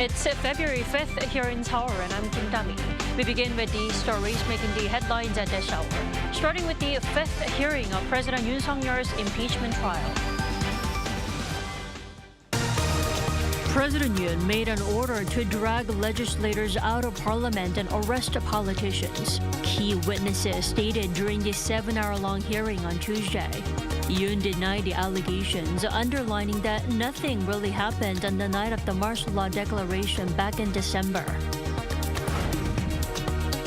It's February 5th here in Seoul, and I'm Kim Dami. We begin with the stories making the headlines at this hour, starting with the fifth hearing of President Yoon Suk-yeol's impeachment trial. President Yoon made an order to drag legislators out of parliament and arrest politicians. Key witnesses stated during the 7-hour-long hearing on Tuesday. Yoon denied the allegations, underlining that nothing really happened on the night of the martial law declaration back in December.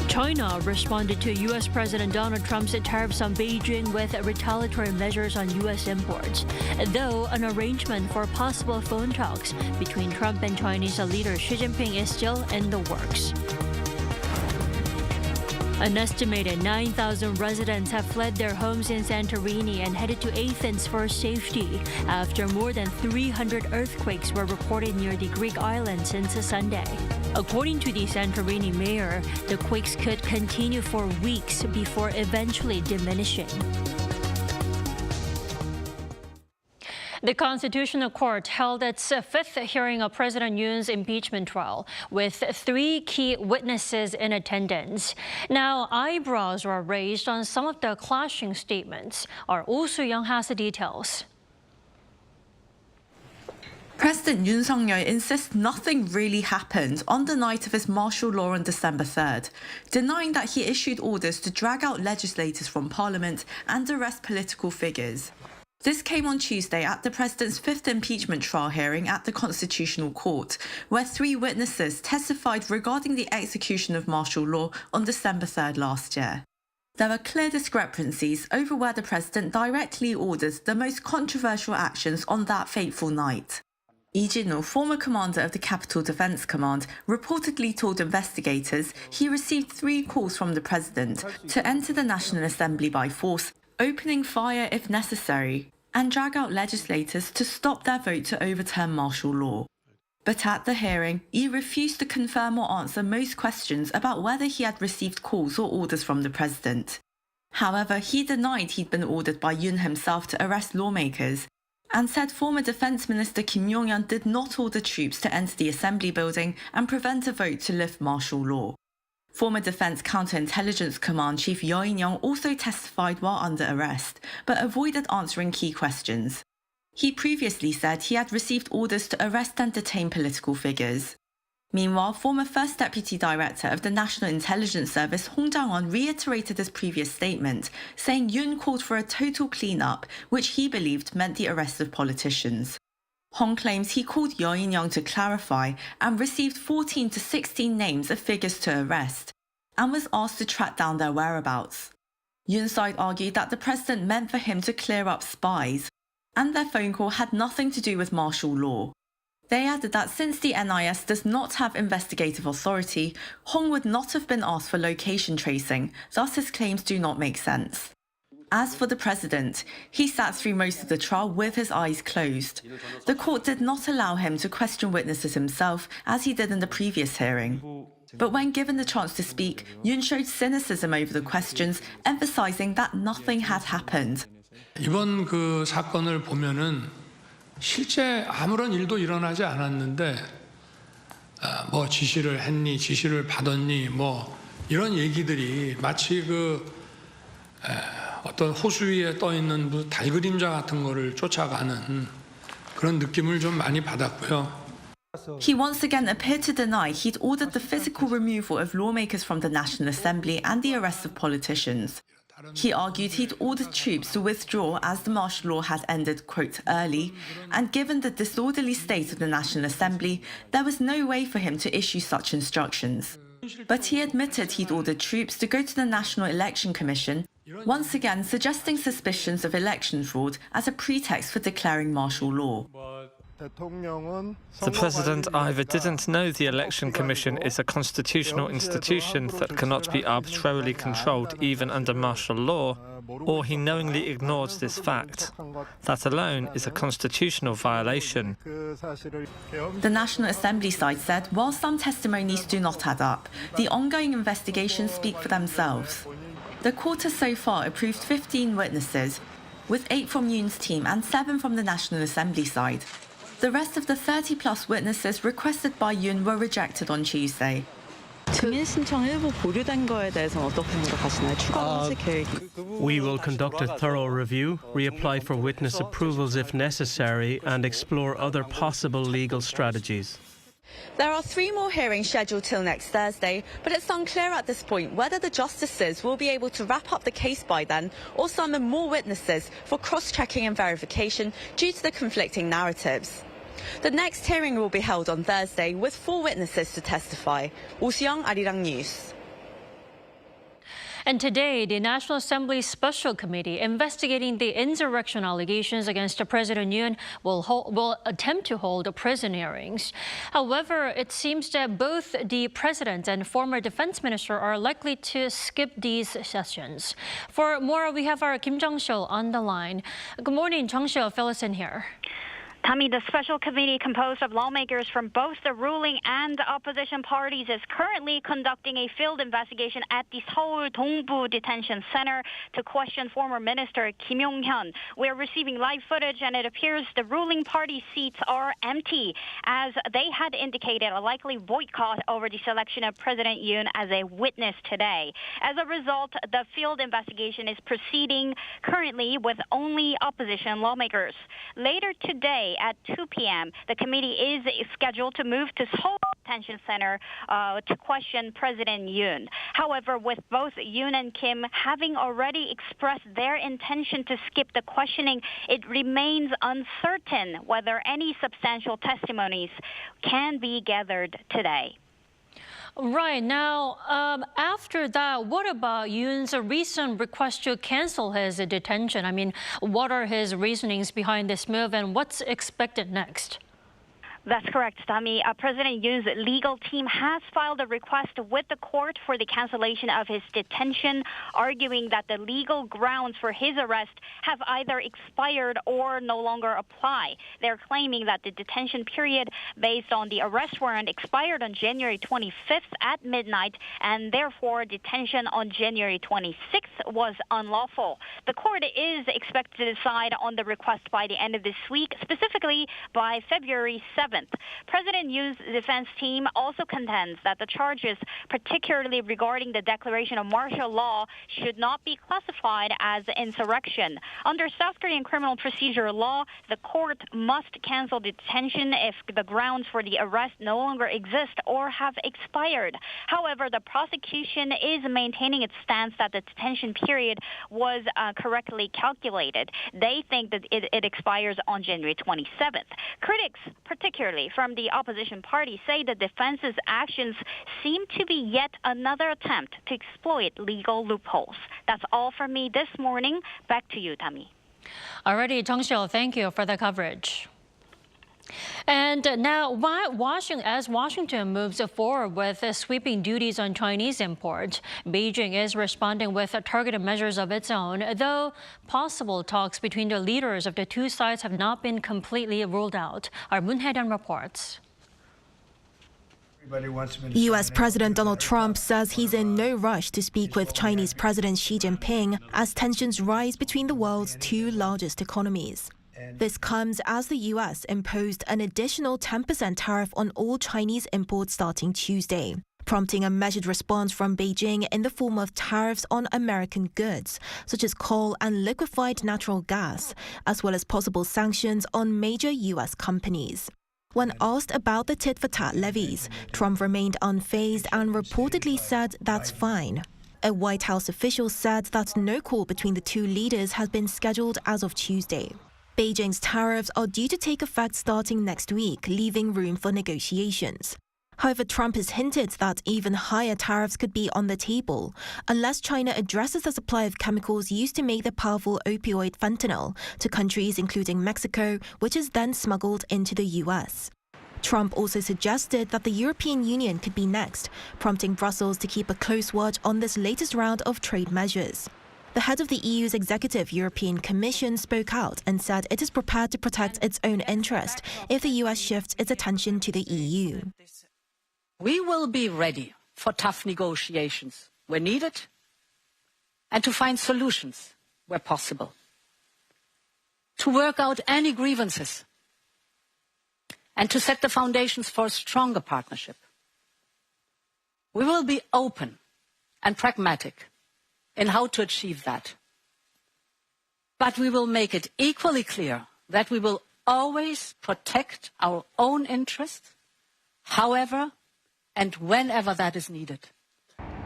China responded to U.S. President Donald Trump's tariffs on Beijing with retaliatory measures on U.S. imports, though an arrangement for possible phone talks between Trump and Chinese leader Xi Jinping is still in the works. An estimated 9,000 residents have fled their homes in Santorini and headed to Athens for safety after more than 300 earthquakes were reported near the Greek island since Sunday. According to the Santorini mayor, the quakes could continue for weeks before eventually diminishing. The Constitutional Court held its fifth hearing of President Yoon's impeachment trial, with 3 key witnesses in attendance. Now, eyebrows were raised on some of the clashing statements. Our Oh Soo-young has the details. President Yoon Suk-yeol insists nothing really happened on the night of his martial law on December 3rd, denying that he issued orders to drag out legislators from parliament and arrest political figures. This came on Tuesday at the president's fifth impeachment trial hearing at the Constitutional Court, where 3 witnesses testified regarding the execution of martial law on December 3rd last year. There are clear discrepancies over where the president directly ordered the most controversial actions on that fateful night. Lee Jin-woo, former commander of the Capital Defense Command, reportedly told investigators he received 3 calls from the president to enter the National Assembly by force, opening fire if necessary, and drag out legislators to stop their vote to overturn martial law. But at the hearing, Lee refused to confirm or answer most questions about whether he had received calls or orders from the president. However, he denied he'd been ordered by Yoon himself to arrest lawmakers, and said former Defense Minister Kim Yong-yeon did not order troops to enter the Assembly building and prevent a vote to lift martial law. Former Defense Counterintelligence Command Chief Yoon In-young also testified while under arrest, but avoided answering key questions. He previously said he had received orders to arrest and detain political figures. Meanwhile, former First Deputy Director of the National Intelligence Service Hong Jang-won reiterated his previous statement, saying Yoon called for a total clean-up, which he believed meant the arrest of politicians. Hong claims he called Yoon In-young to clarify and received 14 to 16 names of figures to arrest, and was asked to track down their whereabouts. Yoon's side argued that the president meant for him to clear up spies, and their phone call had nothing to do with martial law. They added that since the NIS does not have investigative authority, Hong would not have been asked for location tracing, thus his claims do not make sense. As for the president, he sat through most of the trial with his eyes closed. The court did not allow him to question witnesses himself, as he did in the previous hearing. But when given the chance to speak, Yoon showed cynicism over the questions, emphasizing that nothing had happened. 이번 그 사건을 보면은 실제 아무런 일도 일어나지 않았는데 뭐 지시를 했니, 지시를 받았니, 뭐 이런 얘기들이 마치 어떤 호수 위에 떠 있는 달 그림자 같은 거를 쫓아가는 그런 느낌을 좀 많이 받았고요. He once again appeared to deny he'd ordered the physical removal of lawmakers from the National Assembly and the arrest of politicians. He argued he'd ordered troops to withdraw as the martial law had ended, quote, early, and given the disorderly state of the National Assembly, there was no way for him to issue such instructions. But he admitted he'd ordered troops to go to the National Election Commission, once again suggesting suspicions of election fraud as a pretext for declaring martial law. The president either didn't know the Election Commission is a constitutional institution that cannot be arbitrarily controlled even under martial law, or he knowingly ignored this fact. That alone is a constitutional violation. The National Assembly side said while some testimonies do not add up, the ongoing investigations speak for themselves. The court has so far approved 15 witnesses, with 8 from Yoon's team and 7 from the National Assembly side. The rest of the 30-plus witnesses requested by Yoon were rejected on Tuesday. 증인 신청 일부 보류된 거에 대해서는 어떻게 생각하시나요? 추가로 하실 계획이? We will conduct a thorough review, reapply for witness approvals if necessary, and explore other possible legal strategies. There are 3 more hearings scheduled till next Thursday, but it's unclear at this point whether the justices will be able to wrap up the case by then or summon more witnesses for cross-checking and verification due to the conflicting narratives. The next hearing will be held on Thursday with 4 witnesses to testify. Oh Seong, Arirang News. And today, the National Assembly's Special Committee investigating the insurrection allegations against President Yoon will attempt to hold prison hearings. However, it seems that both the president and former defense minister are likely to skip these sessions. For more, we have our Kim Jong-sil on the line. Good morning, Jong-sil. Fill us in here. Tommy, the special committee composed of lawmakers from both the ruling and the opposition parties is currently conducting a field investigation at the Seoul Dongbu Detention Center to question former Minister Kim Yong-hyun. We're receiving live footage, and it appears the ruling party seats are empty, as they had indicated a likely boycott over the selection of President Yoon as a witness today. As a result, the field investigation is proceeding currently with only opposition lawmakers. Later today, at 2 p.m., the committee is scheduled to move to Seoul Detention Center to question President Yoon. However, with both Yoon and Kim having already expressed their intention to skip the questioning, it remains uncertain whether any substantial testimonies can be gathered today. Right. Now, after that, what about Yoon's recent request to cancel his detention? I mean, what are his reasonings behind this move, and what's expected next? That's correct, Tommy. President Yoon's legal team has filed a request with the court for the cancellation of his detention, arguing that the legal grounds for his arrest have either expired or no longer apply. They're claiming that the detention period based on the arrest warrant expired on January 25th at midnight, and therefore detention on January 26th was unlawful. The court is expected to decide on the request by the end of this week, specifically by February 7th. President Yoon's defense team also contends that the charges, particularly regarding the declaration of martial law, should not be classified as insurrection. Under South Korean criminal procedure law, the court must cancel detention if the grounds for the arrest no longer exist or have expired. However, the prosecution is maintaining its stance that the detention period was correctly calculated. They think that it expires on January 27th. Critics, particularly from the opposition party, say the defense's actions seem to be yet another attempt to exploit legal loopholes. That's all from me this morning. Back to you, Tammy. Alrighty, Jong-sil, thank you for the coverage. And now, as Washington moves forward with sweeping duties on Chinese imports, Beijing is responding with targeted measures of its own, though possible talks between the leaders of the two sides have not been completely ruled out. Our Moon Hae-dan reports. U.S. President Donald Trump says he's in no rush to speak with Chinese President Xi Jinping as tensions rise between the world's 2 largest economies. This comes as the U.S. imposed an additional 10% tariff on all Chinese imports starting Tuesday, prompting a measured response from Beijing in the form of tariffs on American goods, such as coal and liquefied natural gas, as well as possible sanctions on major U.S. companies. When asked about the tit-for-tat levies, Trump remained unfazed and reportedly said that's fine. A White House official said that no call between the two leaders has been scheduled as of Tuesday. Beijing's tariffs are due to take effect starting next week, leaving room for negotiations. However, Trump has hinted that even higher tariffs could be on the table unless China addresses the supply of chemicals used to make the powerful opioid fentanyl to countries including Mexico, which is then smuggled into the U.S. Trump also suggested that the European Union could be next, prompting Brussels to keep a close watch on this latest round of trade measures. The head of the EU's Executive European Commission spoke out and said it is prepared to protect its own interest if the US shifts its attention to the EU. We will be ready for tough negotiations where needed and to find solutions where possible. To work out any grievances and to set the foundations for a stronger partnership. We will be open and pragmatic in how to achieve that. But we will make it equally clear that we will always protect our own interests, however and whenever that is needed.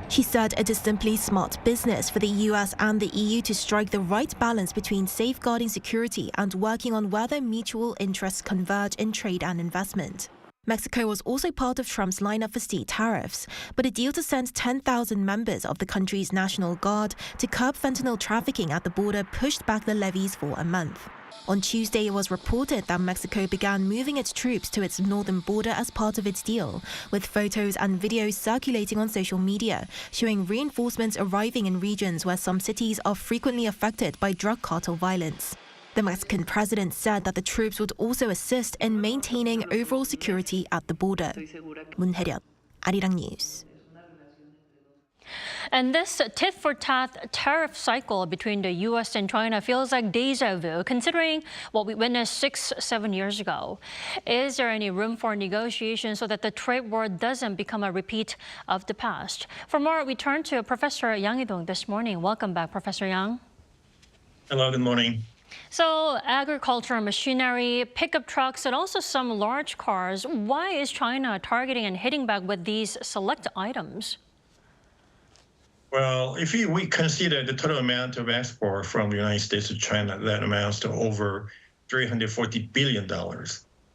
She said it is simply smart business for the US and the EU to strike the right balance between safeguarding security and working on where their mutual interests converge in trade and investment. Mexico was also part of Trump's lineup for state tariffs, but a deal to send 10,000 members of the country's National Guard to curb fentanyl trafficking at the border pushed back the levies for a month. On Tuesday, it was reported that Mexico began moving its troops to its northern border as part of its deal, with photos and videos circulating on social media showing reinforcements arriving in regions where some cities are frequently affected by drug cartel violence. The Mexican president said that the troops would also assist in maintaining overall security at the border. 문혜련, Arirang News. And this tit-for-tat tariff cycle between the U.S. and China feels like deja vu, considering what we witnessed 6-7 years ago. Is there any room for negotiation so that the trade war doesn't become a repeat of the past? For more, we turn to Professor Yang Idong this morning. Welcome back, Professor Yang. Hello, good morning. So, agricultural machinery, pickup trucks, and also some large cars. Why is China targeting and hitting back with these select items? Well, if we consider the total amount of export from the United States to China, that amounts to over $340 billion.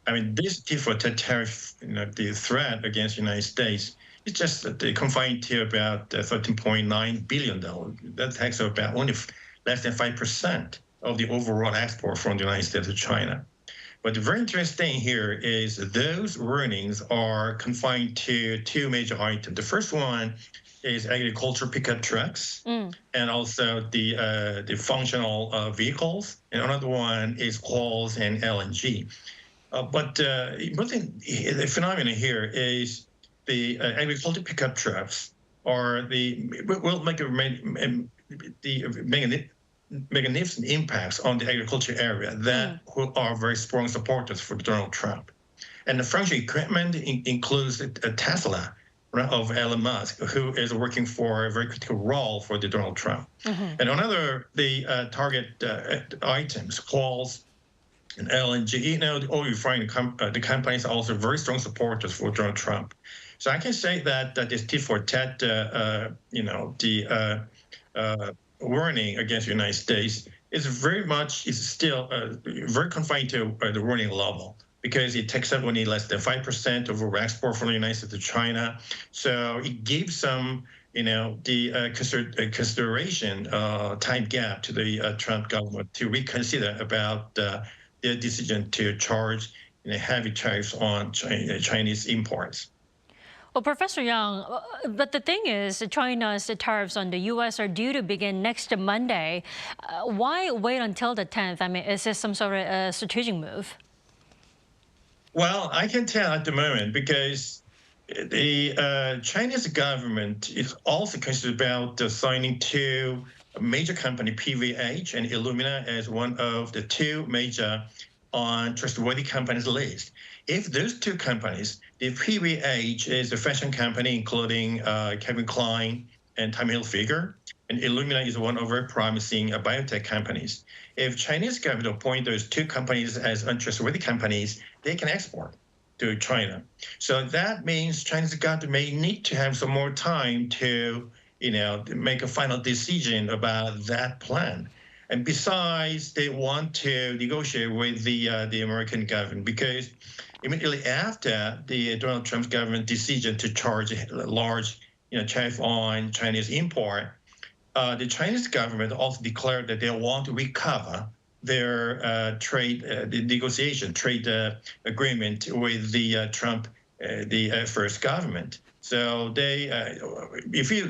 I mean, this tit-for-tat tariff, the threat against the United States is just confined to about $13.9 billion. That takes about only less than 5% of the overall export from the United States to China. But very interesting here is those earnings are confined to two major items. The first one is agricultural pickup trucks and also the functional vehicles. And another one is coals and LNG. But the phenomenon here is the agricultural pickup trucks are will make magnificent impacts on the agriculture area that who are very strong supporters for Donald Trump. And the functional equipment includes Tesla, of Elon Musk, who is working for a very critical role for the Donald Trump. And another, the target items, coals and LNG, the oil refining the companies are also very strong supporters for Donald Trump. So I can say that this tit-for-tat, warning against the United States is still very confined to the warning level, because it takes up only less than 5% of our export from the United States to China. So it gives some, the consideration time gap to the Trump government to reconsider about their decision to charge heavy tariffs on Chinese imports. Well, Professor Yang, but the thing is, China's tariffs on the U.S. are due to begin next Monday. Why wait until the 10th? I mean, is this some sort of a strategic move? Well, I can tell at the moment because the Chinese government is also concerned about signing two major companies, PVH and Illumina, as one of the two major trustworthy companies list. If those two companies, the PVH is a fashion company including Calvin Klein and Tommy Hilfiger, and Illumina is one of very promising biotech companies. If Chinese government appoint those two companies as untrustworthy companies, they can export to China. So that means Chinese government may need to have some more time to, make a final decision about that plan. And besides, they want to negotiate with the American government, because immediately after the Donald Trump's government decision to charge a large, tariff on Chinese import, the Chinese government also declared that they want to recover their trade agreement with the Trump, the first government. So they, if you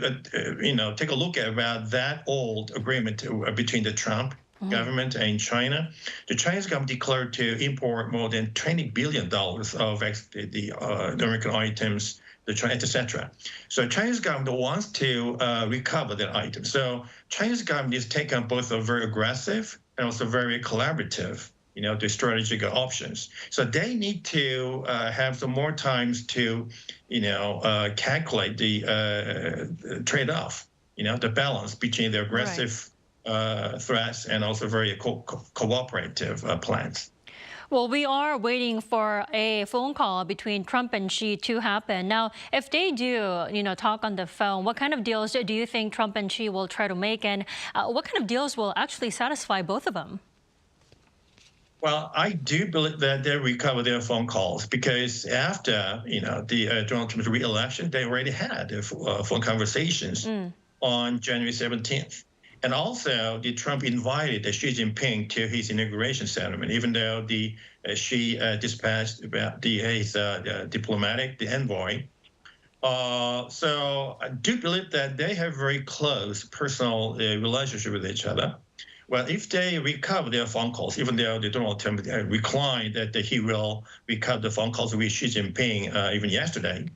take a look at about that old agreement between the Trump government and China, the Chinese government declared to import more than $20 billion of the American items, etc. So Chinese government wants to recover that item. So Chinese government is taking both a very aggressive and also very collaborative the strategic options. So they need to have some more times to, calculate the trade-off, the balance between the aggressive threats and also very cooperative plans. Well, we are waiting for a phone call between Trump and Xi to happen. Now, if they do, talk on the phone, what kind of deals do you think Trump and Xi will try to make, and what kind of deals will actually satisfy both of them? Well, I do believe that they recover their phone calls because after, the Donald Trump's re-election, they already had phone conversations on January 17th. And also, Trump invited Xi Jinping to his inauguration ceremony, even though Xi dispatched about his diplomatic, the envoy. So I do believe that they have very close personal relationship with each other. Well, if they recover their phone calls, even though Donald Trump declined that he will recover the phone calls with Xi Jinping even yesterday,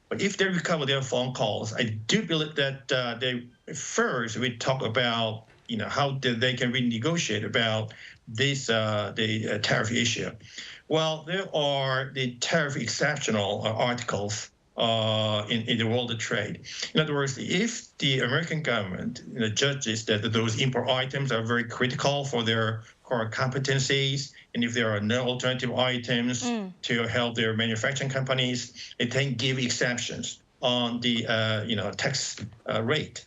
but if they recover their phone calls, I do believe that they first we talk about how they can renegotiate about this the tariff issue. Well, there are the tariff exceptional articles in the world of trade. In other words, if the American government judges that those import items are very critical for their core competencies, and if there are no alternative items to help their manufacturing companies, it can give exceptions on the tax rate,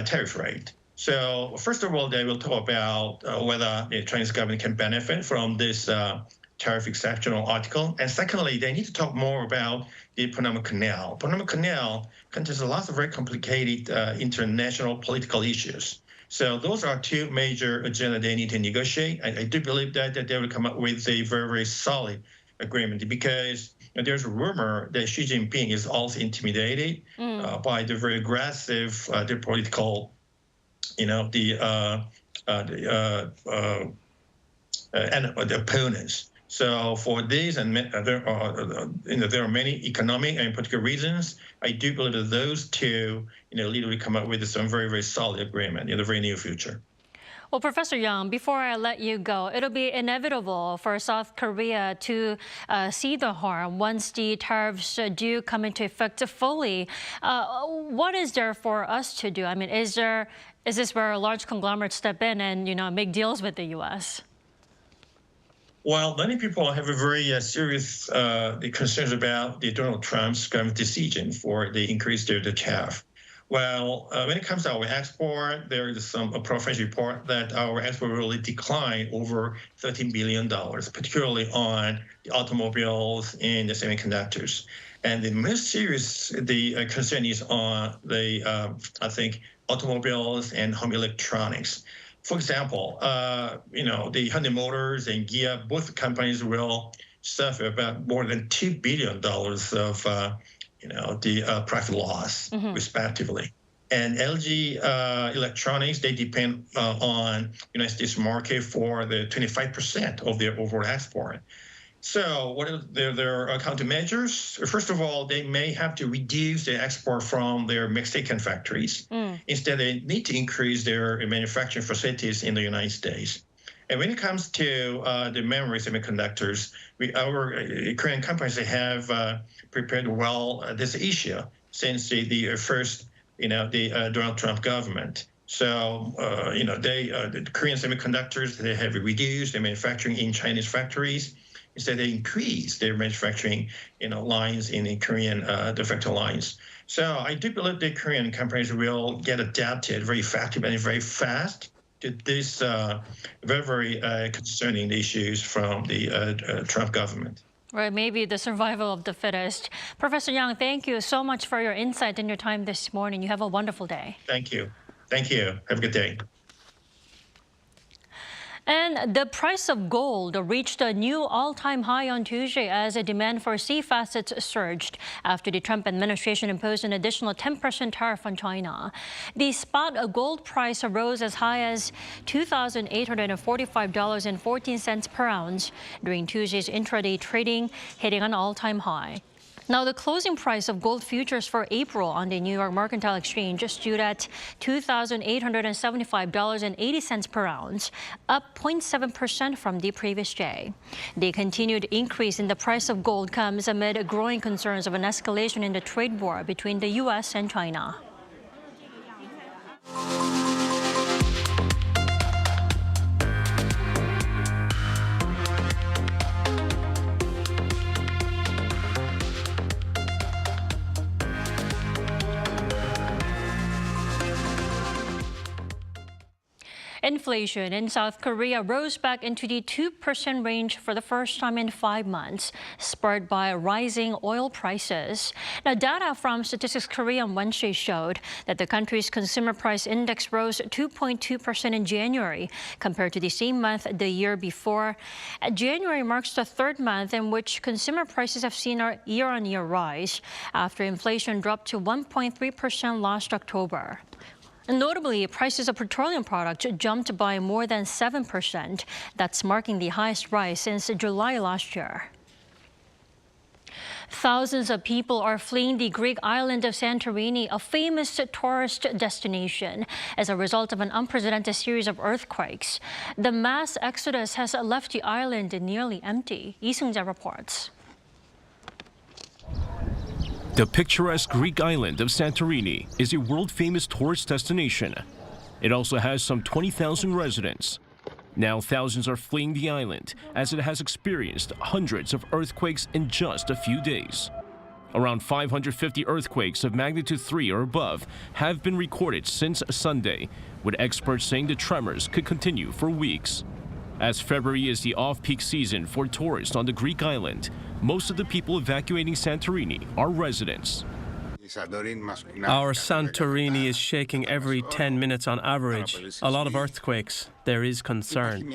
tariff rate. So first of all, they will talk about whether the Chinese government can benefit from this tariff exceptional article. And secondly, they need to talk more about the Panama Canal. Panama Canal contains a lot of very complicated international political issues. So those are two major agendas they need to negotiate. I do believe that they will come up with a very, very solid agreement because there's a rumor that Xi Jinping is also intimidated by the very aggressive the political, the opponents. So for these and there are many economic and political reasons. I do believe that those two, literally come up with some very, very solid agreement in the very near future. Well, Professor Yang, before I let you go, it'll be inevitable for South Korea to see the harm once the tariffs do come into effect fully. What is there for us to do? I mean, is this where a large conglomerate step in and make deals with the U.S.? Well, many people have a very serious concerns about the Donald Trump's government decision for the increase of the tariff. Well, when it comes to our export, there is some pro-French report that our export will really decline over $13 billion, particularly on the automobiles and the semiconductors. And the most serious concern is on the, I think, automobiles and home electronics. For example, the Hyundai Motors and Kia, both companies will suffer about more than $2 billion of, the profit loss, respectively. And LG Electronics, they depend on United States market for the 25% of their overall export. So what are their countermeasures? First of all, they may have to reduce their export from their Mexican factories. Instead, they need to increase their manufacturing facilities in the United States. And when it comes to the memory semiconductors, our Korean companies have prepared well this issue since the first, the Donald Trump government. So, the Korean semiconductors, they have reduced their manufacturing in Chinese factories. Instead, they increase their manufacturing, lines in the Korean the factory lines. So I do believe the Korean companies will get adapted very effective and very fast to this very, very concerning issues from the Trump government. Right, maybe the survival of the fittest. Professor Yang, thank you so much for your insight and your time this morning. You have a wonderful day. Thank you. Thank you. Have a good day. And the price of gold reached a new all-time high on Tuesday as a demand for safe assets surged after the Trump administration imposed an additional 10% tariff on China. The spot gold price rose as high as $2,845.14 per ounce during Tuesday's intraday trading, hitting an all-time high. Now, the closing price of gold futures for April on the New York Mercantile Exchange stood at $2,875.80 per ounce, up 0.7% from the previous day. The continued increase in the price of gold comes amid growing concerns of an escalation in the trade war between the U.S. and China. Inflation in South Korea rose back into the 2% range for the first time in 5 months, spurred by rising oil prices. Now, data from Statistics Korea on Wednesday showed that the country's consumer price index rose 2.2% in January compared to the same month the year before. January marks the third month in which consumer prices have seen a year-on-year rise after inflation dropped to 1.3% last October. Notably, prices of petroleum products jumped by more than 7%. That's marking the highest rise since July last year. Thousands of people are fleeing the Greek island of Santorini, a famous tourist destination, as a result of an unprecedented series of earthquakes. The mass exodus has left the island nearly empty. Lee Seung-jae reports. The picturesque Greek island of Santorini is a world-famous tourist destination. It also has some 20,000 residents. Now thousands are fleeing the island as it has experienced hundreds of earthquakes in just a few days. Around 550 earthquakes of magnitude 3 or above have been recorded since Sunday, with experts saying the tremors could continue for weeks. As February is the off-peak season for tourists on the Greek island, most of the people evacuating Santorini are residents. Our Santorini is shaking every 10 minutes on average. A lot of earthquakes. There is concern.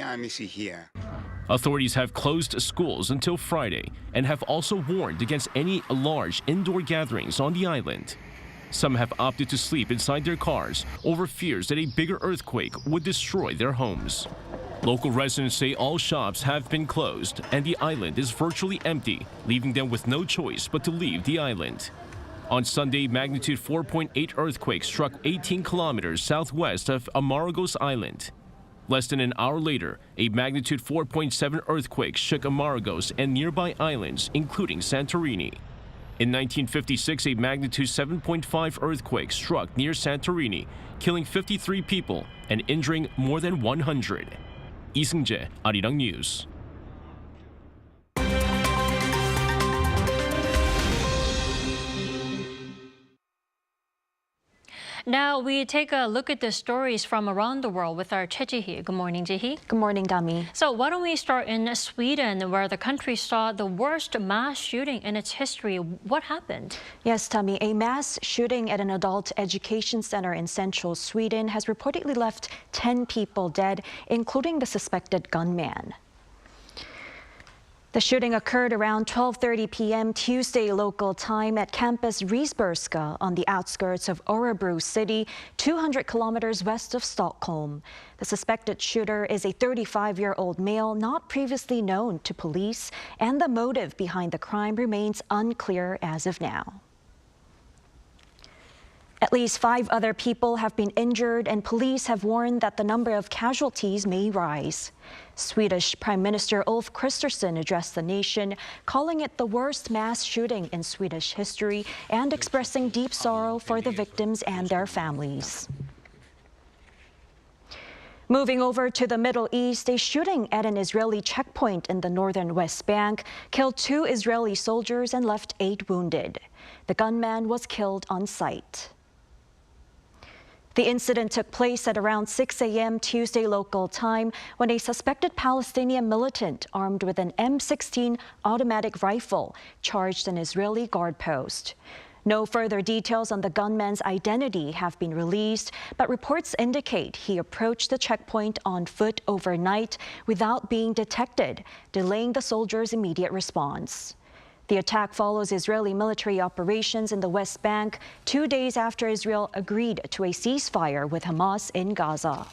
Authorities have closed schools until Friday and have also warned against any large indoor gatherings on the island. Some have opted to sleep inside their cars over fears that a bigger earthquake would destroy their homes. Local residents say all shops have been closed and the island is virtually empty, leaving them with no choice but to leave the island. On Sunday, magnitude 4.8 earthquake struck 18 kilometers southwest of Amargos Island. Less than an hour later, a magnitude 4.7 earthquake shook Amargos and nearby islands, including Santorini. In 1956, a magnitude 7.5 earthquake struck near Santorini, killing 53 people and injuring more than 100. Lee Seung-jae, Arirang News. Now we take a look at the stories from around the world with our Choi Ji-hee. Good morning, Ji-hee. Good morning, Dami. So why don't we start in Sweden, where the country saw the worst mass shooting in its history. What happened? Yes, Dami, a mass shooting at an adult education center in central Sweden has reportedly left 10 people dead, including the suspected gunman. The shooting occurred around 12:30 p.m. Tuesday local time at Campus Risbergska on the outskirts of Örebro City, 200 kilometers west of Stockholm. The suspected shooter is a 35-year-old male not previously known to police, and the motive behind the crime remains unclear as of now. At least 5 other people have been injured, and police have warned that the number of casualties may rise. Swedish Prime Minister Ulf Kristersson addressed the nation, calling it the worst mass shooting in Swedish history and expressing deep sorrow for the victims and their families. Moving over to the Middle East, a shooting at an Israeli checkpoint in the northern West Bank killed 2 Israeli soldiers and left 8 wounded. The gunman was killed on site. The incident took place at around 6 a.m. Tuesday local time when a suspected Palestinian militant armed with an M16 automatic rifle charged an Israeli guard post. No further details on the gunman's identity have been released, but reports indicate he approached the checkpoint on foot overnight without being detected, delaying the soldiers' immediate response. The attack follows Israeli military operations in the West Bank 2 days after Israel agreed to a ceasefire with Hamas in Gaza.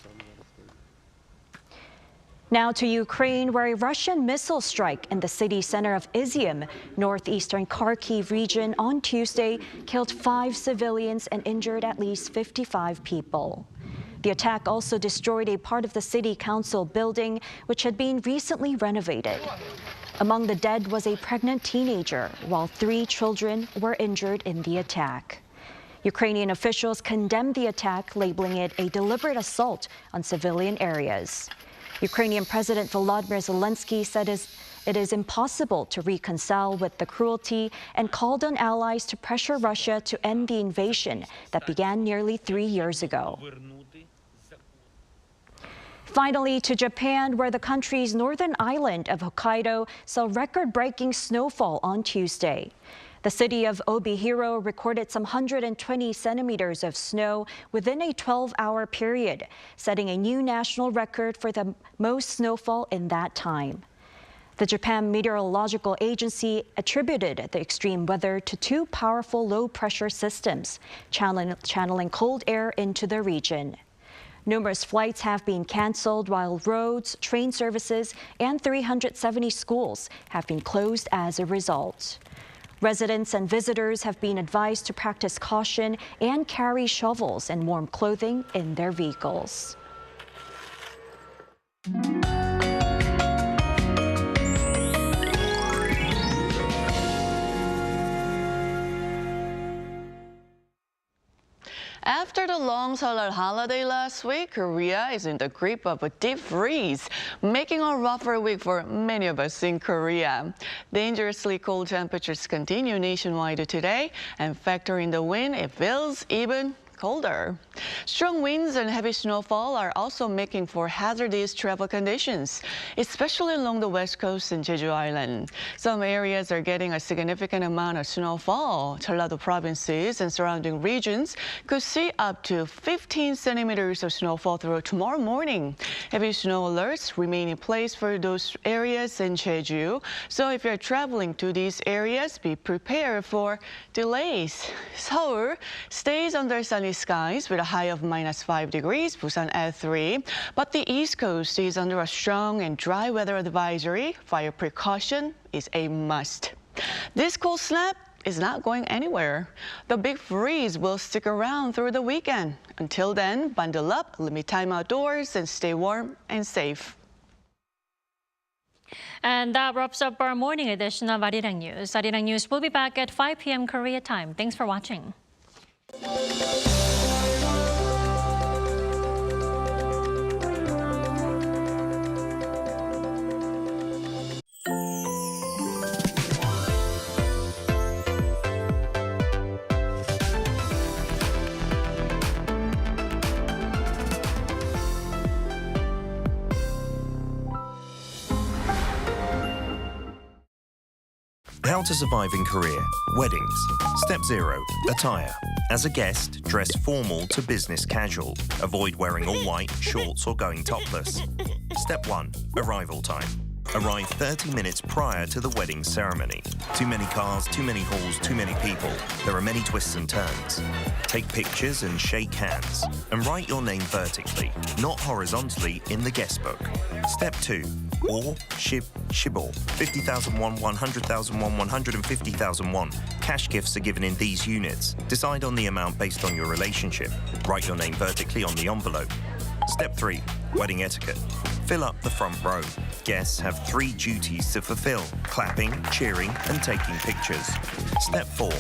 Now to Ukraine, where a Russian missile strike in the city center of Izium, northeastern Kharkiv region on Tuesday killed 5 civilians and injured at least 55 people. The attack also destroyed a part of the city council building, which had been recently renovated. Among the dead was a pregnant teenager, while 3 children were injured in the attack. Ukrainian officials condemned the attack, labeling it a deliberate assault on civilian areas. Ukrainian President Volodymyr Zelensky said it is impossible to reconcile with the cruelty and called on allies to pressure Russia to end the invasion that began nearly 3 years ago. Finally, to Japan, where the country's northern island of Hokkaido saw record-breaking snowfall on Tuesday. The city of Obihiro recorded some 120 centimeters of snow within a 12-hour period, setting a new national record for the most snowfall in that time. The Japan Meteorological Agency attributed the extreme weather to 2 powerful low-pressure systems, channeling cold air into the region. Numerous flights have been canceled, while roads, train services, and 370 schools have been closed as a result. Residents and visitors have been advised to practice caution and carry shovels and warm clothing in their vehicles. After the long Seollal holiday last week, Korea is in the grip of a deep freeze, making a rougher week for many of us in Korea. Dangerously cold temperatures continue nationwide today, and factor in the wind, it feels even colder. Strong winds and heavy snowfall are also making for hazardous travel conditions, especially along the west coast and Jeju Island. Some areas are getting a significant amount of snowfall. Jeolla-do provinces and surrounding regions could see up to 15 centimeters of snowfall through tomorrow morning. Heavy snow alerts remain in place for those areas in Jeju. So if you're traveling to these areas, be prepared for delays. Seoul stays under sunny skies with a high of -5 degrees, Busan at 3. But the East Coast is under a strong and dry weather advisory. Fire precaution is a must. This cold snap is not going anywhere. The big freeze will stick around through the weekend. Until then, bundle up, limit time outdoors, and stay warm and safe. And that wraps up our morning edition of Arirang News. Arirang News will be back at 5 p.m. Korea time. Thanks for watching. How to survive in Korea. Weddings. Step 0. Attire. As a guest, dress formal to business casual. Avoid wearing all white, shorts, or going topless. Step 1. Arrival time. Arrive 30 minutes prior to the wedding ceremony. Too many cars, too many halls, too many people. There are many twists and turns. Take pictures and shake hands. And write your name vertically, not horizontally, in the guest book. Step 2. Or, shibor. 50,000 won, 100,000 won, 150,000 won. Cash gifts are given in these units. Decide on the amount based on your relationship. Write your name vertically on the envelope. Step 3. Wedding etiquette. Fill up the front row. Guests have 3 duties to fulfill: clapping, cheering, and taking pictures. Step 4.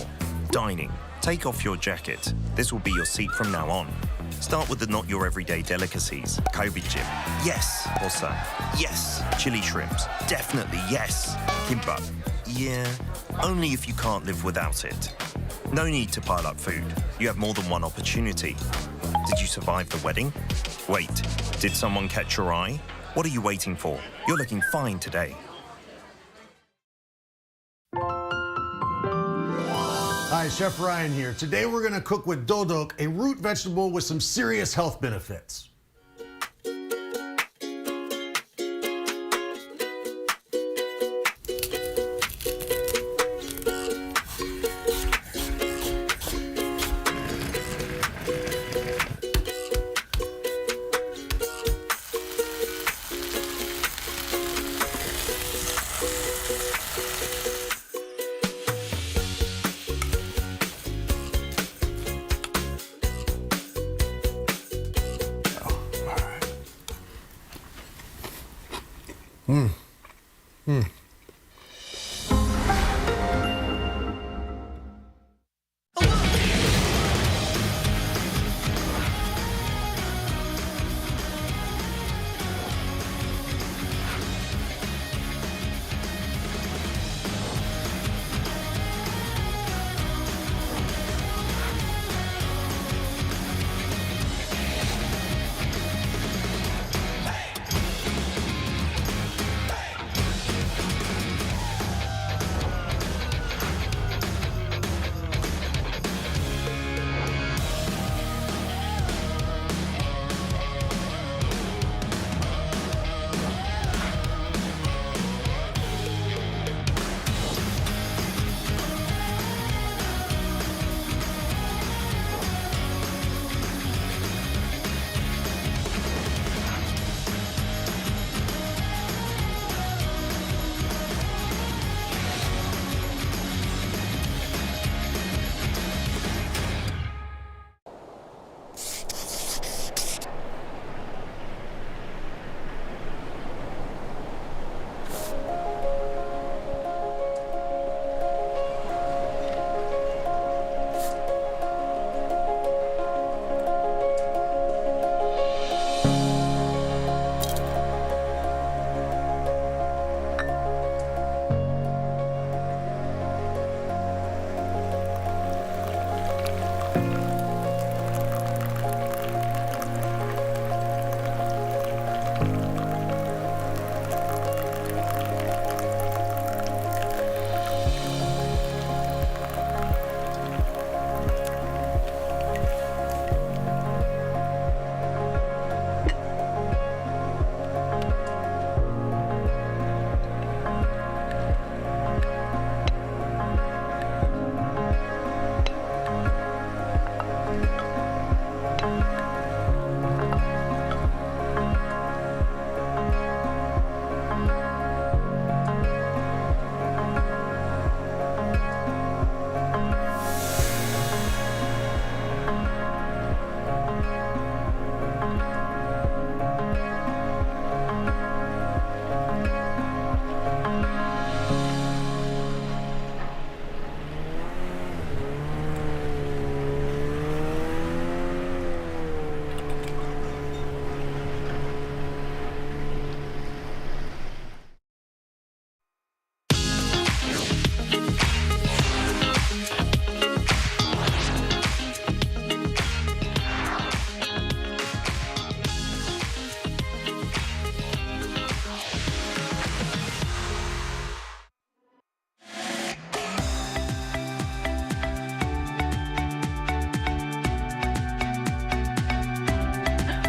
Dining. Take off your jacket. This will be your seat from now on. Start with the not your everyday delicacies. Galbijjim. Yes. Bosa. Yes. Chili shrimps. Definitely yes. Kimbap. Yeah. Only if you can't live without it. No need to pile up food. You have more than one opportunity. Did you survive the wedding? Wait. Did someone catch your eye? What are you waiting for? You're looking fine today. Hi, Chef Ryan here. Today we're going to cook with dodok, a root vegetable with some serious health benefits.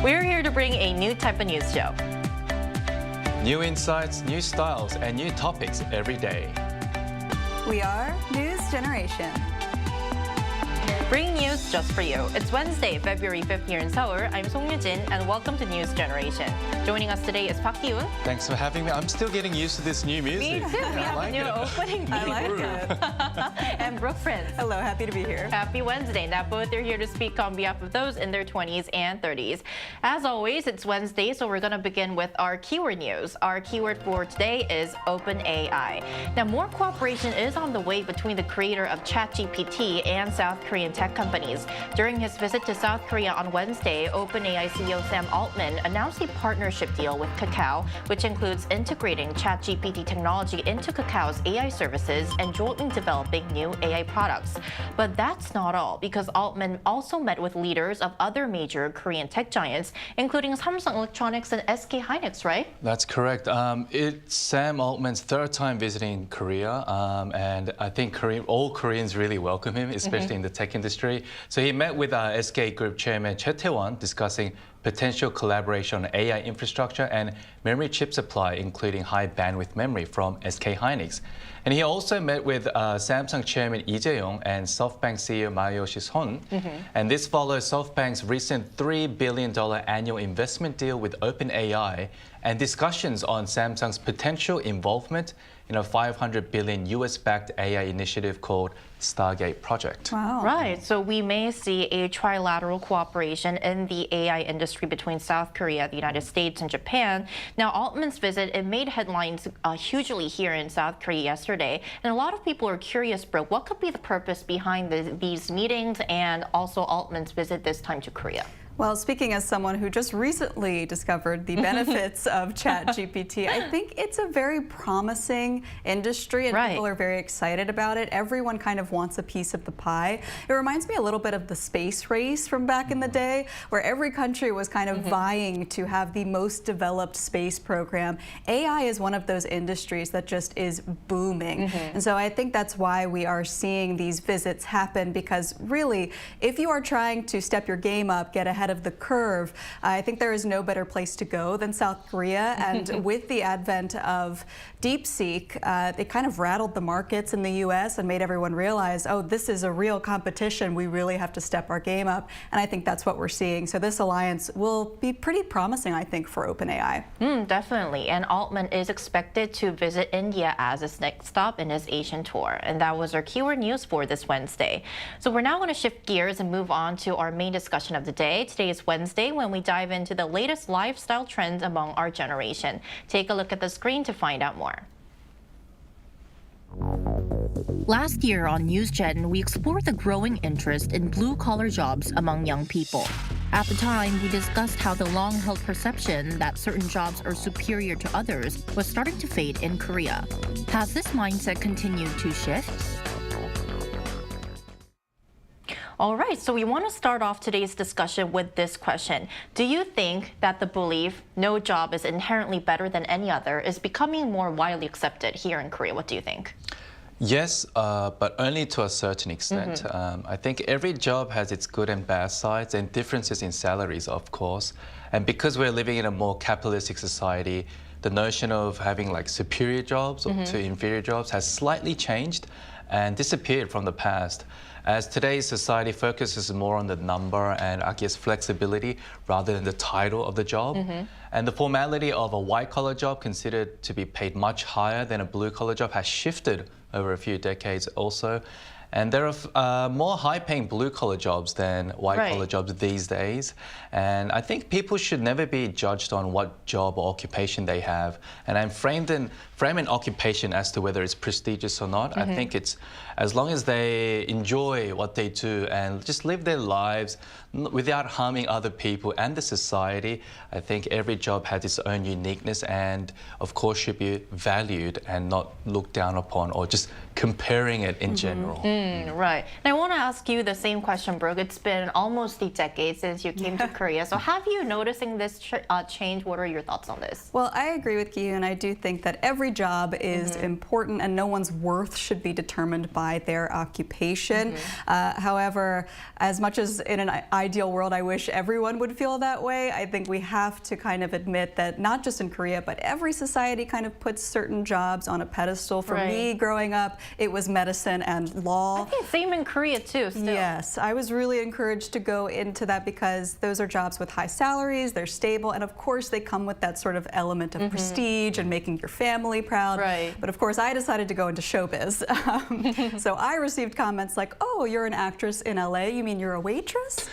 We're here to bring a new type of news show. New insights, new styles, and new topics every day. We are News Generation. Bring news just for you. It's Wednesday, February 5th here in Seoul. I'm Song Yujin, and welcome to News Generation. Joining us today is Park Ki-woon. Thanks for having me. I'm still getting used to this new music. Me too. We have a new opening. I like it. And Brooke Prince. Hello, happy to be here. Happy Wednesday. Now, both are here to speak on behalf of those in their 20s and 30s. As always, it's Wednesday, so we're going to begin with our keyword news. Our keyword for today is OpenAI. Now, more cooperation is on the way between the creator of ChatGPT and South Korean tech companies. During his visit to South Korea on Wednesday, OpenAI CEO Sam Altman announced a partnership deal with Kakao, which includes integrating ChatGPT technology into Kakao's AI services and jointly developing new AI products. But that's not all, because Altman also met with leaders of other major Korean tech giants, including Samsung Electronics and SK Hynix, right? That's correct. It's Sam Altman's third time visiting Korea, and I think all Koreans really welcome him, especially in the tech industry. So he met with SK Group Chairman Choi Tae-won discussing potential collaboration on AI infrastructure and memory chip supply, including high bandwidth memory from SK Hynix. And he also met with Samsung Chairman Lee Jae-yong and SoftBank CEO Masayoshi Son. And this follows SoftBank's recent $3 billion annual investment deal with OpenAI and discussions on Samsung's potential involvement in a $500 billion US-backed AI initiative called Stargate project. Wow. Right. So we may see a trilateral cooperation in the AI industry between South Korea, the United States, and Japan. Now, Altman's visit, it made headlines hugely here in South Korea yesterday. And a lot of people are curious, Brooke, what could be the purpose behind these meetings and also Altman's visit this time to Korea? Well, speaking as someone who just recently discovered the benefits of ChatGPT, I think it's a very promising industry and people are very excited about it. Everyone kind of wants a piece of the pie. It reminds me a little bit of the space race from back in the day, where every country was kind of vying to have the most developed space program. AI is one of those industries that just is booming. And so I think that's why we are seeing these visits happen, because really, if you are trying to step your game up, get ahead of the curve, I think there is no better place to go than South Korea. And with the advent of DeepSeek, it kind of rattled the markets in the US and made everyone realize, oh, this is a real competition. We really have to step our game up. And I think that's what we're seeing. So this alliance will be pretty promising, I think, for OpenAI. Definitely. And Altman is expected to visit India as his next stop in his Asian tour. And that was our keyword news for this Wednesday. So we're now going to shift gears and move on to our main discussion of the day. Today is Wednesday, when we dive into the latest lifestyle trends among our generation. Take a look at the screen to find out more. Last year on NewsGen, we explored the growing interest in blue-collar jobs among young people. At the time, we discussed how the long-held perception that certain jobs are superior to others was starting to fade in Korea. Has this mindset continued to shift? All right, so we want to start off today's discussion with this question. Do you think that the belief no job is inherently better than any other is becoming more widely accepted here in Korea? What do you think? Yes, but only to a certain extent. I think every job has its good and bad sides and differences in salaries, of course. And because we're living in a more capitalistic society, the notion of having like superior jobs to inferior jobs has slightly changed and disappeared from the past, as today's society focuses more on the number and, I guess, flexibility rather than the title of the job. And the formality of a white-collar job considered to be paid much higher than a blue-collar job has shifted over a few decades also. And there are more high-paying blue-collar jobs than white-collar jobs these days. And I think people should never be judged on what job or occupation they have. And I'm frame an occupation as to whether it's prestigious or not. I think it's as long as they enjoy what they do and just live their lives without harming other people and the society. I think every job has its own uniqueness and, of course, should be valued and not looked down upon or just comparing it in general. Right. And I want to ask you the same question, Brooke. It's been almost a decade since you came to Korea. So have you noticing this change? What are your thoughts on this? Well, I agree with you, and I do think that every job is important and no one's worth should be determined by their occupation. However, as much as in an ideal world I wish everyone would feel that way, I think we have to kind of admit that not just in Korea, but every society kind of puts certain jobs on a pedestal. For me, growing up, it was medicine and law. I think same in Korea too, still. Yes, I was really encouraged to go into that because those are jobs with high salaries, they're stable, and of course they come with that sort of element of prestige and making your family proud. But of course I decided to go into showbiz. So I received comments like, oh, you're an actress in LA, you mean you're a waitress?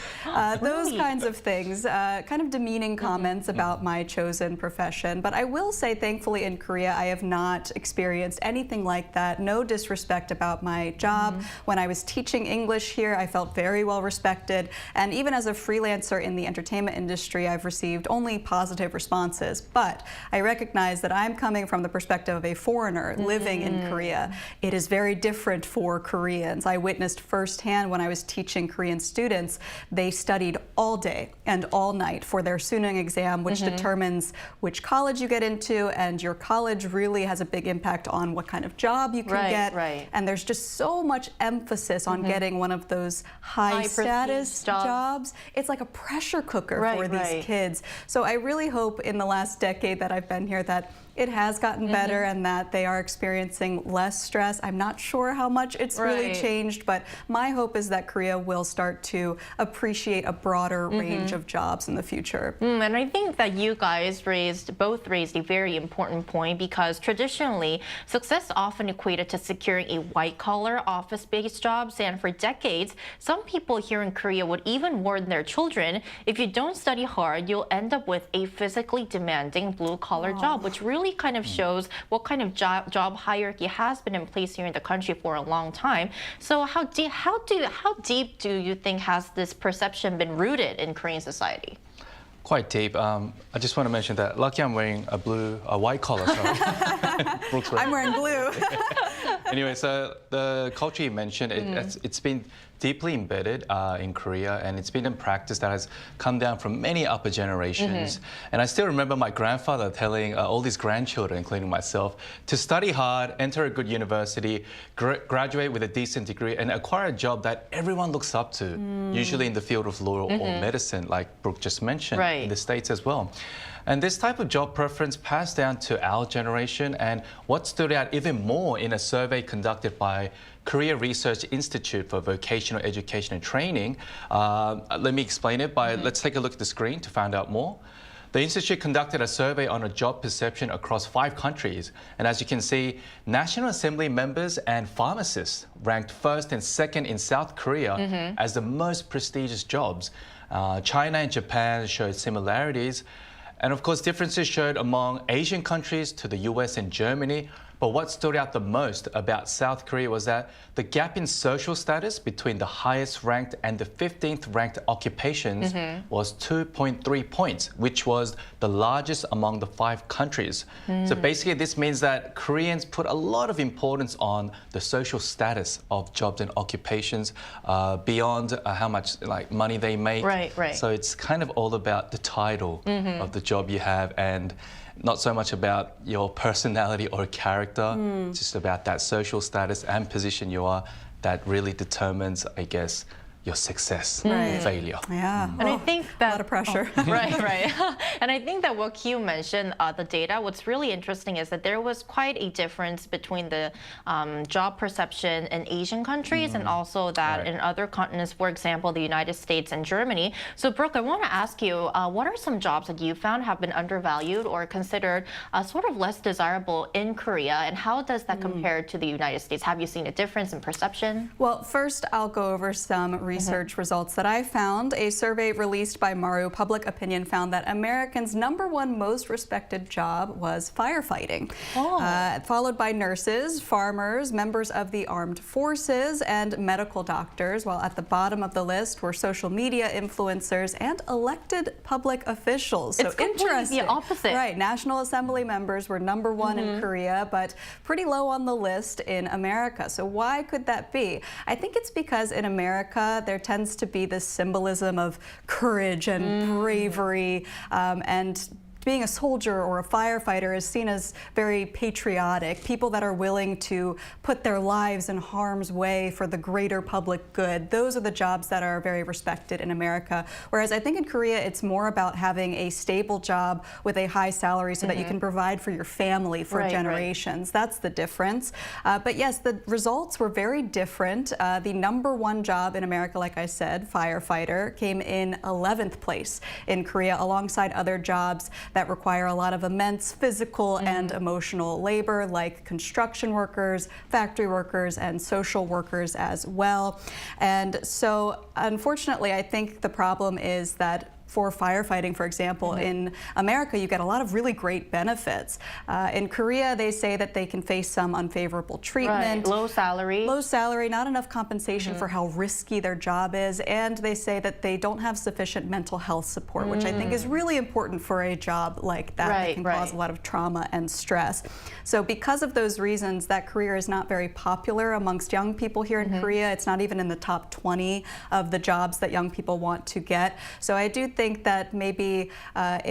Those kinds of things, kind of demeaning comments about my chosen profession. But I will say, thankfully in Korea, I have not experienced anything like that. No disrespect about my job. When I was teaching English here, I felt very well respected. And even as a freelancer in the entertainment industry, I've received only positive responses. But I recognize that I'm coming from the perspective of a foreigner living in Korea. It is very different for Koreans. I witnessed firsthand when I was teaching Korean students, they studied all day and all night for their Sunung exam, which determines which college you get into, and your college really has a big impact on what kind of job you can get. And there's just so much emphasis on getting one of those high status jobs. It's like a pressure cooker for these kids. So I really hope in the last decade that I've been here that it has gotten better and that they are experiencing less stress. I'm not sure how much it's really changed, but my hope is that Korea will start to appreciate a broader range of jobs in the future. And I think that you guys both raised a very important point, because traditionally, success often equated to securing a white-collar, office-based jobs, and for decades, some people here in Korea would even warn their children, if you don't study hard, you'll end up with a physically demanding blue-collar job, which really kind of shows what kind of job hierarchy has been in place here in the country for a long time. So how deep do you think has this perception been rooted in Korean society? Quite deep. I just want to mention that lucky I'm wearing a white collar. Brooke's I'm wearing blue. Anyway, so the culture you mentioned, it's been deeply embedded in Korea, and it's been a practice that has come down from many upper generations. And I still remember my grandfather telling all these grandchildren, including myself, to study hard, enter a good university, graduate with a decent degree, and acquire a job that everyone looks up to, usually in the field of law or medicine, like Brooke just mentioned, in the States as well. And this type of job preference passed down to our generation, and what stood out even more in a survey conducted by Korea Research Institute for Vocational Education and Training. Let me explain it by, let's take a look at the screen to find out more. The Institute conducted a survey on a job perception across 5 countries. And as you can see, National Assembly members and pharmacists ranked first and second in South Korea as the most prestigious jobs. China and Japan showed similarities. And of course, differences showed among Asian countries to the US and Germany. But what stood out the most about South Korea was that the gap in social status between the highest ranked and the 15th ranked occupations was 2.3 points, which was the largest among the 5 countries. So basically, this means that Koreans put a lot of importance on the social status of jobs and occupations beyond how much money they make. So it's kind of all about the title of the job you have, and not so much about your personality or character, just about that social status and position you are that really determines, I guess, your success or failure. Yeah. And I think that... a lot of pressure. Right. And I think that what Q mentioned, the data, what's really interesting is that there was quite a difference between the job perception in Asian countries and also that in other continents, for example, the United States and Germany. So Brooke, I want to ask you, what are some jobs that you found have been undervalued or considered sort of less desirable in Korea, and how does that compare to the United States? Have you seen a difference in perception? Well, first I'll go over some research results that I found. A survey released by Maru Public Opinion found that Americans' #1 most respected job was firefighting, followed by nurses, farmers, members of the armed forces, and medical doctors, while at the bottom of the list were social media influencers and elected public officials. So it's completely the opposite. Right, National Assembly members were #1 in Korea, but pretty low on the list in America. So why could that be? I think it's because in America, there tends to be this symbolism of courage and bravery, and being a soldier or a firefighter is seen as very patriotic, people that are willing to put their lives in harm's way for the greater public good. Those are the jobs that are very respected in America. Whereas I think in Korea, it's more about having a stable job with a high salary so that you can provide for your family for generations. That's the difference. But yes, the results were very different. The #1 job in America, like I said, firefighter, came in 11th place in Korea alongside other jobs that require a lot of immense physical and emotional labor, like construction workers, factory workers, and social workers as well. And so, unfortunately, I think the problem is that for firefighting, for example, in America, you get a lot of really great benefits. In Korea, they say that they can face some unfavorable treatment. Low salary. Low salary, not enough compensation for how risky their job is, and they say that they don't have sufficient mental health support, which I think is really important for a job like that that can cause a lot of trauma and stress. So because of those reasons, that career is not very popular amongst young people here in Korea. It's not even in the top 20 of the jobs that young people want to get. So I do think think that maybe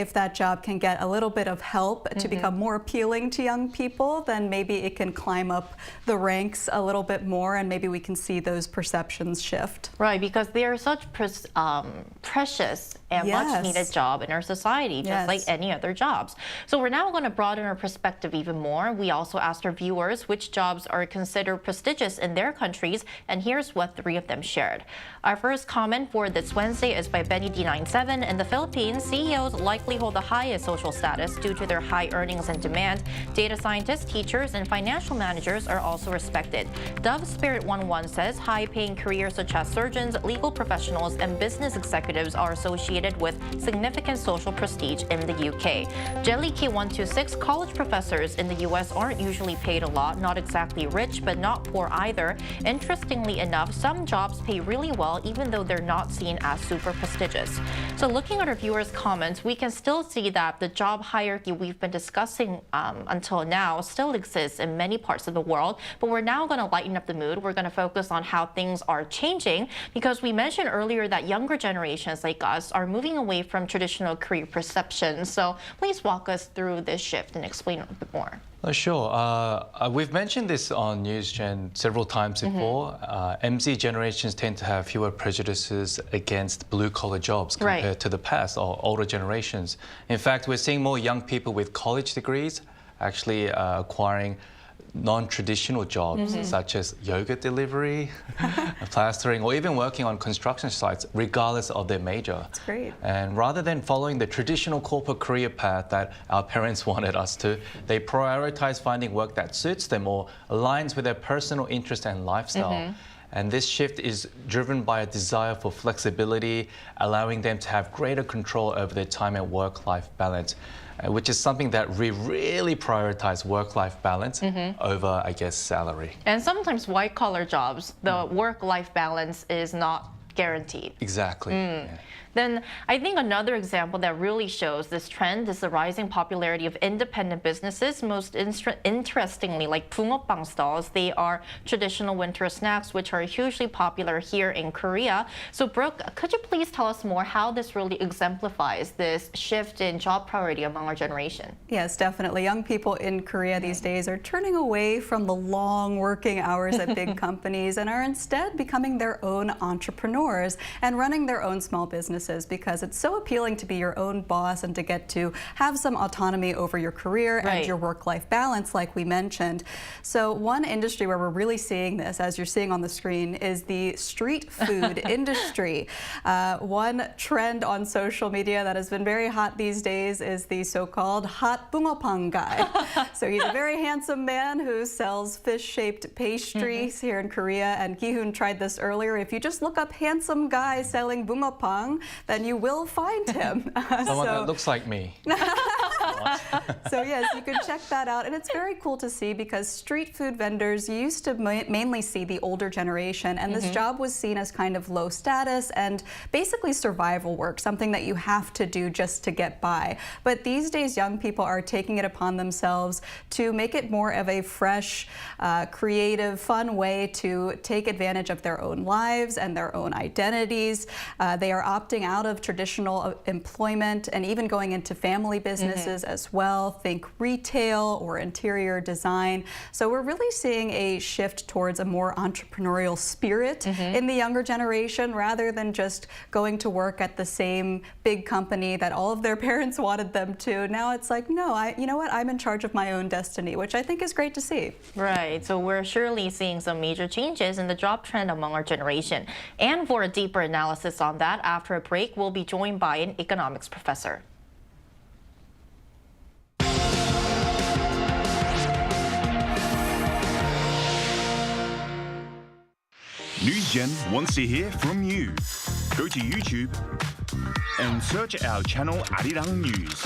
if that job can get a little bit of help to become more appealing to young people, then maybe it can climb up the ranks a little bit more, and maybe we can see those perceptions shift. Right, because they are such precious and much needed job in our society, just like any other jobs. So we're now going to broaden our perspective even more. We also asked our viewers which jobs are considered prestigious in their countries, and here's what 3 of them shared. Our first comment for this Wednesday is by Benny D97. In the Philippines, CEOs likely hold the highest social status due to their high earnings and demand. Data scientists, teachers, and financial managers are also respected. Dove Spirit 11 says high-paying careers such as surgeons, legal professionals, and business executives are associated with significant social prestige in the UK. Jelly K126, college professors in the US aren't usually paid a lot, not exactly rich, but not poor either. Interestingly enough, some jobs pay really well, even though they're not seen as super prestigious. So looking at our viewers' comments, we can still see that the job hierarchy we've been discussing until now still exists in many parts of the world, but we're now going to lighten up the mood. We're going to focus on how things are changing, because we mentioned earlier that younger generations like us are moving away from traditional career perceptions. So please walk us through this shift and explain a bit more. Sure. We've mentioned this on NewsGen several times before. MZ generations tend to have fewer prejudices against blue-collar jobs compared to the past or older generations. In fact, we're seeing more young people with college degrees actually acquiring non-traditional jobs such as yogurt delivery, plastering, or even working on construction sites, regardless of their major. That's great. And rather than following the traditional corporate career path that our parents wanted us to, they prioritize finding work that suits them or aligns with their personal interest and lifestyle. And this shift is driven by a desire for flexibility, allowing them to have greater control over their time and work-life balance, which is something that we really prioritize work-life balance over, I guess, salary. And sometimes white-collar jobs, the work-life balance is not guaranteed. Exactly. Then I think another example that really shows this trend is the rising popularity of independent businesses. Most interestingly, like 붕어빵 stalls, they are traditional winter snacks which are hugely popular here in Korea. So Brooke, could you please tell us more how this really exemplifies this shift in job priority among our generation? Yes, definitely. Young people in Korea these days are turning away from the long working hours at big companies and are instead becoming their own entrepreneurs and running their own small businesses, because it's so appealing to be your own boss and to get to have some autonomy over your career and your work-life balance, like we mentioned. So one industry where we're really seeing this, as you're seeing on the screen, is the street food industry. One trend on social media that has been very hot these days is the so-called hot 붕어빵 guy. So he's a very handsome man who sells fish-shaped pastries here in Korea, and Gi-hoon tried this earlier. If you just look up handsome guy selling 붕어빵, then you will find him. Someone that looks like me. So yes, you can check that out. And it's very cool to see, because street food vendors used to mainly see the older generation, and this job was seen as kind of low status and basically survival work, something that you have to do just to get by. But these days, young people are taking it upon themselves to make it more of a fresh, creative, fun way to take advantage of their own lives and their own identities. They are opting out of traditional employment and even going into family businesses as well. Think retail or interior design. So we're really seeing a shift towards a more entrepreneurial spirit in the younger generation, rather than just going to work at the same big company that all of their parents wanted them to. Now it's like, no, you know what? I'm in charge of my own destiny, which I think is great to see. Right. So we're surely seeing some major changes in the job trend among our generation. And for a deeper analysis on that, after a break, we'll be joined by an economics professor. NewsGen wants to hear from you. Go to YouTube and search our channel Arirang News.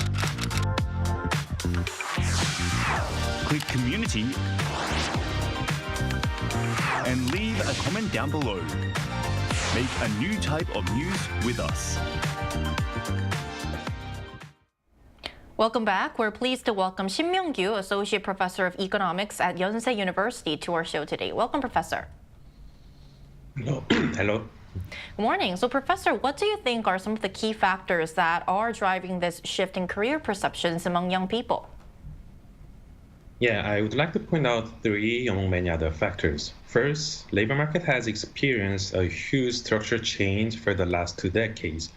Click Community and leave a comment down below. Make a new type of news with us. Welcome back. We're pleased to welcome Shin Myung-gyu, Associate Professor of Economics at Yonsei University, to our show today. Welcome, Professor. Hello. Hello. Good morning. So, Professor, what do you think are some of the key factors that are driving this shift in career perceptions among young people? Yeah, I would like to point out three among many other factors. First, labor market has experienced a huge structural change for the last 2 decades.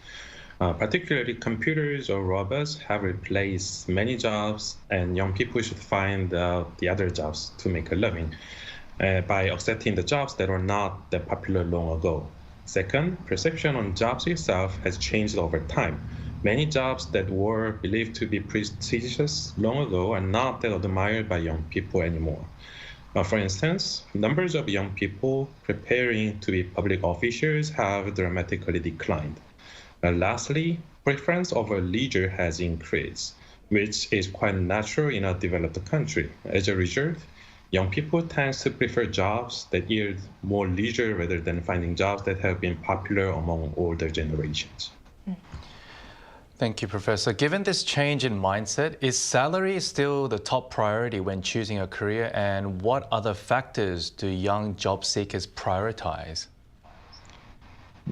Particularly computers or robots have replaced many jobs, and young people should find the other jobs to make a living by accepting the jobs that were not that popular long ago. Second, perception on jobs itself has changed over time. Many jobs that were believed to be prestigious long ago are not that admired by young people anymore. For instance, numbers of young people preparing to be public officials have dramatically declined. Lastly, preference over leisure has increased, which is quite natural in a developed country. As a result, young people tend to prefer jobs that yield more leisure rather than finding jobs that have been popular among older generations. Thank you, Professor. Given this change in mindset, is salary still the top priority when choosing a career, and what other factors do young job seekers prioritize?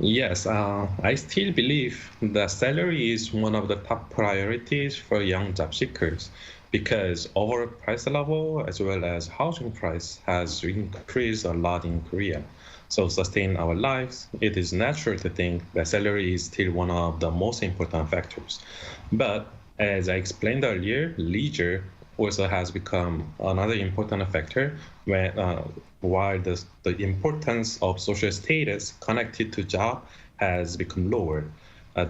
Yes, I still believe that salary is one of the top priorities for young job seekers because overall price level as well as housing price has increased a lot in Korea. So to sustain our lives, it is natural to think that salary is still one of the most important factors. But as I explained earlier, leisure also has become another important factor while the importance of social status connected to job has become lower.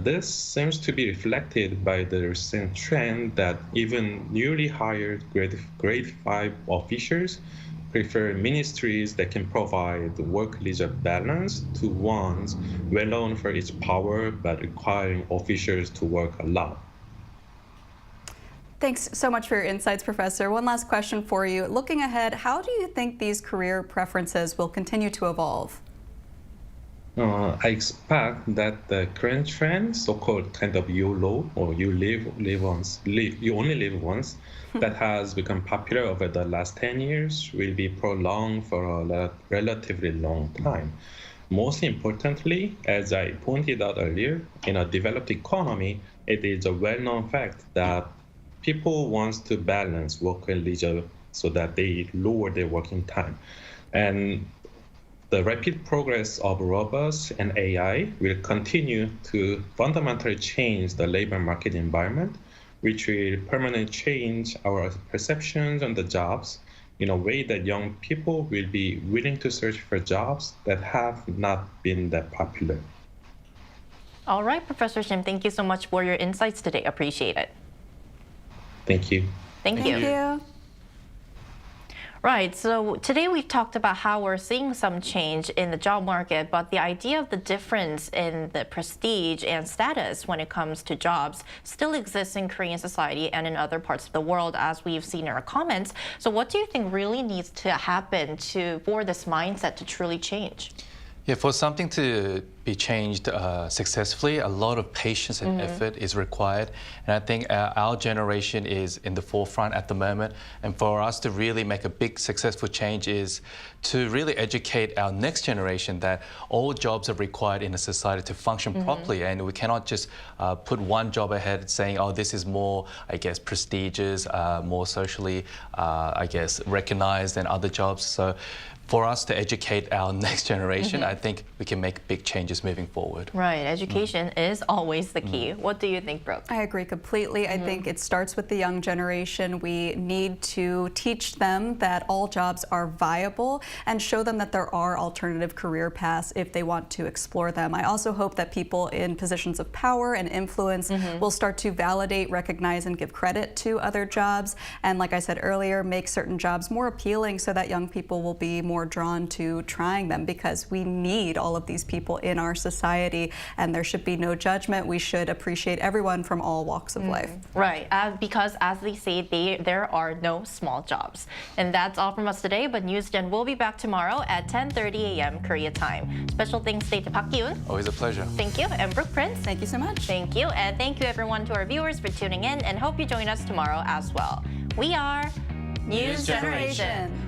This seems to be reflected by the recent trend that even newly hired grade 5 officials prefer ministries that can provide work-leisure balance to ones well known for its power but requiring officials to work a lot. Thanks so much for your insights, Professor. One last question for you. Looking ahead, how do you think these career preferences will continue to evolve? I expect that the current trend, so-called kind of YOLO, or you only live once, that has become popular over the last 10 years will be prolonged for a relatively long time. Most importantly, as I pointed out earlier, in a developed economy, it is a well-known fact that people want to balance work and leisure so that they lower their working time. And the rapid progress of robots and AI will continue to fundamentally change the labor market environment, which will permanently change our perceptions on the jobs in a way that young people will be willing to search for jobs that have not been that popular. All right, Professor Shim, thank you so much for your insights today. Appreciate it. Thank you. Thank you. Right, so today we've talked about how we're seeing some change in the job market, but the idea of the difference in the prestige and status when it comes to jobs still exists in Korean society and in other parts of the world, as we've seen in our comments. So what do you think really needs to happen for this mindset to truly change? Yeah, for something to be changed successfully, a lot of patience and effort is required. And I think our generation is in the forefront at the moment. And for us to really make a big successful change is to really educate our next generation that all jobs are required in a society to function properly. And we cannot just put one job ahead saying, oh, this is more, I guess, prestigious, more socially, I guess, recognized than other jobs. So for us to educate our next generation, I think we can make big changes moving forward. Right, education is always the key. What do you think, Brooke? I agree completely. I think it starts with the young generation. We need to teach them that all jobs are viable and show them that there are alternative career paths if they want to explore them. I also hope that people in positions of power and influence will start to validate, recognize, and give credit to other jobs. And like I said earlier, make certain jobs more appealing so that young people will be more drawn to trying them, because we need all of these people in our society and there should be no judgment. We should appreciate everyone from all walks of life. Right, because as they say, there are no small jobs. And that's all from us today, but NewsGen will be back tomorrow at 10:30 a.m. Korea time. Special thanks to Park Gi-un. Always a pleasure. Thank you. And Brooke Prince. Thank you so much. Thank you. And thank you everyone to our viewers for tuning in, and hope you join us tomorrow as well. We are News Generation.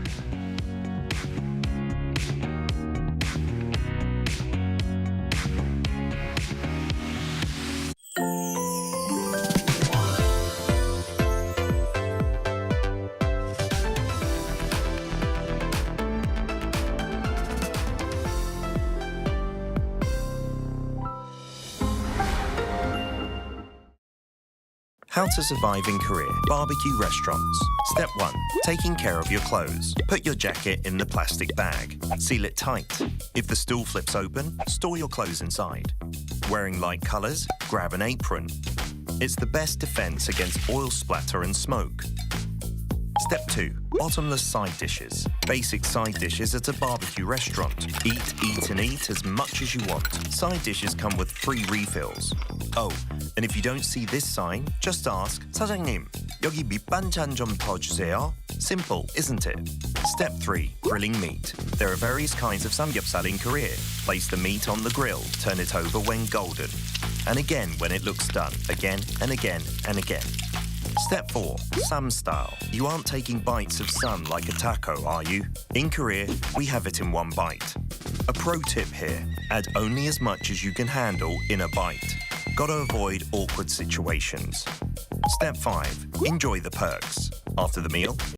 How to survive in Korea. Barbecue restaurants. Step 1. Taking care of your clothes. Put your jacket in the plastic bag. Seal it tight. If the stool flips open, store your clothes inside. Wearing light colours, grab an apron. It's the best defence against oil splatter and smoke. Step 2. Bottomless side dishes. Basic side dishes at a barbecue restaurant. Eat, and eat as much as you want. Side dishes come with free refills. Oh, and if you don't see this sign, just ask, 사장님, 여기 밑반찬 좀 더 주세요. Simple, isn't it? Step 3. Grilling meat. There are various kinds of samgyeopsal in Korea. Place the meat on the grill. Turn it over when golden. And again when it looks done. Again and again and again. Step 4. Sam style. You aren't taking bites of sam like a taco, are you? In Korea, we have it in one bite. A pro tip here. Add only as much as you can handle in a bite. Gotta avoid awkward situations. Step 5. Enjoy the perks. After the meal,